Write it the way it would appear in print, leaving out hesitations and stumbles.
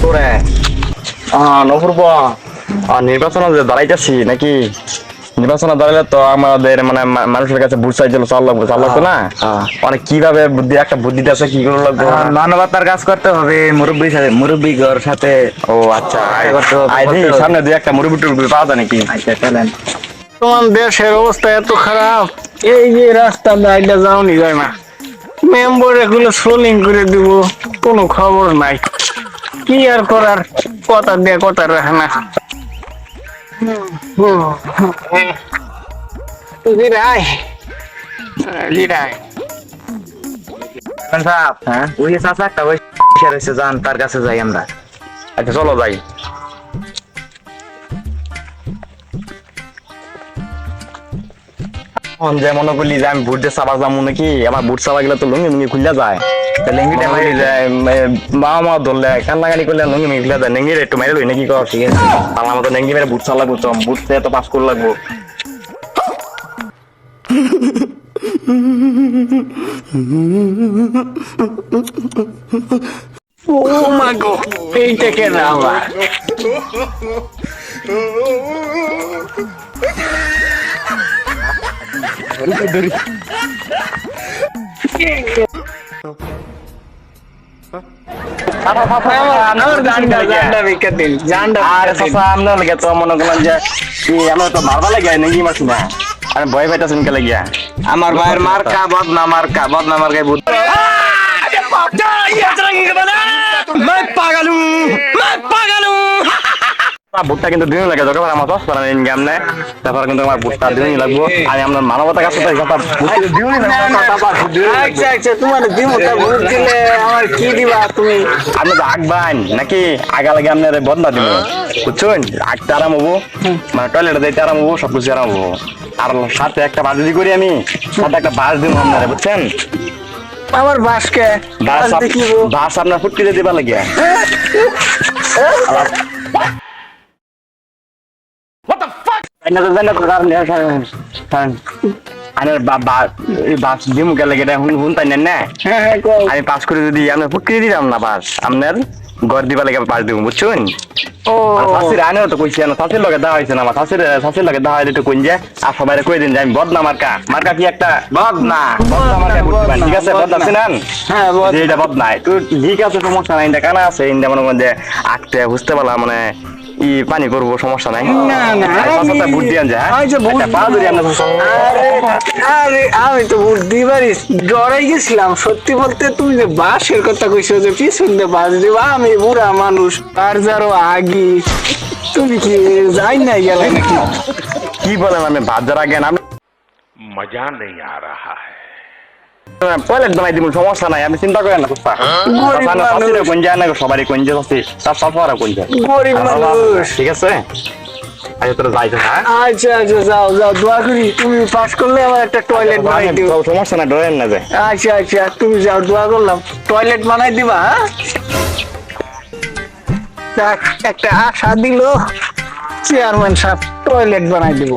করে নপুরব নির্বাচনে যে দাঁড়াইতেছি নাকি নির্বাচনে দাঁড়ালে তো আমাদের মানে মানুষের কাছে ভোট চাইতে চাল লাগতো না অনেক কিভাবে একটা বুদ্ধি আছে কি করে লাগবে মানবতার কাজ করতে হবে, মুরব্বী ঘর সাথে। ও আচ্ছা করতে হবে, আই করতে হবে। সামনে দুই একটা মুরব্বি টুরব্বি পাওয়া যায় নাকি? আচ্ছা চলেন। তোমার দেশের অবস্থা এত খারাপ, এই যে রাস্তা গাড়িটা যাওনি যায় না, মেম্বার এগুলো সোলিং করে দিব, কোনো খবর নাই। কি আর করার, কথা দিয়ে কথা রাখে না। জিরাই জিরাই সাহেব, হ্যাঁ ওই যে চাচা একটা বসে রয়েছে, যান তার কাছে যাই আমরা। আচ্ছা চলো যাই। যে মনে করলি যে আমি ভোট দিয়ে চাবা যাবো নাকি, আমার ভোট চাবা গেলে তো লুঙ্গি লুঙ্গি খুললা যায়, লেঙ্গিটা মারি যায়। মা ধরলে কান্নাকানি করলে লুঙ্গি লুঙ্গি খুলে যায়, নেঙ্গির একটু মেরে লই নাকি কর? ঠিক আছে, আমার মতো নেঙ্গি মেরে ভোট চালা লাগবো, ভোট তো পাস করে লাগবো। ও মা গো, এইটা কেন আবার? মনে করলাম যে আমরা তো মারবা লাগিয়া নেঙ্গি মারছি না, আমি ভয় পাইতেছি কে লাগিয়া। আমার ভাইয়ের মার্কা বদনা মার্কায় বুদ্ধ। ভোটটা কিন্তু দিনই লাগে, দরকার আমার দশ পারা ইনকাম নেই, তারপর কিন্তু আমার ভোটটা দিনই লাগবো। আমি আমার মানবতার কাছে আচ্ছা আচ্ছা, তোমার দিমটা ভোট দিলে আমার কি দিবা তুমি? আপনি তো আঁকবেন নাকি? আগা লাগে আপনার বদনা দিব, বুঝছেন? আঁকতে আরাম হবো, মানে টয়লেটে যাইতে আরাম হবো, সবকিছু আরাম হবো। আর সাথে একটা বাজ যদি করি আমি, সাথে একটা বাস দিব আপনারে, বুঝছেন? আমার বাসকে বাস আপনার ফুটকিতে দিবা লাগিয়া। আমি পাস করে যদি আপনার ফুটকি দিলাম না, বাস আপনার ঘর দিবা লাগে পাস দিব, বুঝছেন? ও শাশির আনেও তো কইছি, শাশির লগে দেওয়া হয়েছে না, আমার শাশির লগে দেওয়া হইলে তো কইন যে আর সবাই কই দিন যে আমি বদনা মার্কা কি একটা বদনা। মার্কা ভোট দিবেন, ঠিক আছে? বদনা চিনেন? হ্যাঁ যে এটা বদনা তো ঠিক আছে, সমস্যা নাই, এটা কানা আছে ইন্দা মনে মধ্যে আঁকতে বুঝতে পারলাম, মানে পানি করবো, সমস্যা নাই। না না, ভোট দিয়ে যায় আরে আমি তো ভোট দিবারই ডরাই গেছিলাম। সত্যি বলতে, তুমি যে বাসের কথা কইছো যে পিছন দিয়ে বাস দিবা, আমি বুড়া মানুষ, আর যারও আগি, তুমি কি যাই নাই গেলে নাকি? কি বলেন, আমি ভাত যারা জ্ঞান আমি मजा नहीं आ रहा है। টয়লেট বানাই দিব, সমস্যা নাই, আমি চিন্তা করেন না। কোন যায় না, সবারই কোন যে তার সফরা কোন যায়, গরিব মানুষ। ঠিক আছে? আচ্ছা তোরা যাইছো, হ্যাঁ আচ্ছা আচ্ছা, যাও যাও, দোয়া করি তুমি পাস করলে আমার একটা টয়লেট বানাই দিও। সমস্যা না, ডরেন না যায়। আচ্ছা আচ্ছা, তুমি যাও, দোয়া করলাম, টয়লেট বানাই দিবা। হ্যাঁ, যাক, একটা আশা দিল চেয়ারম্যান সাহেব, টয়লেট বানাই দিব।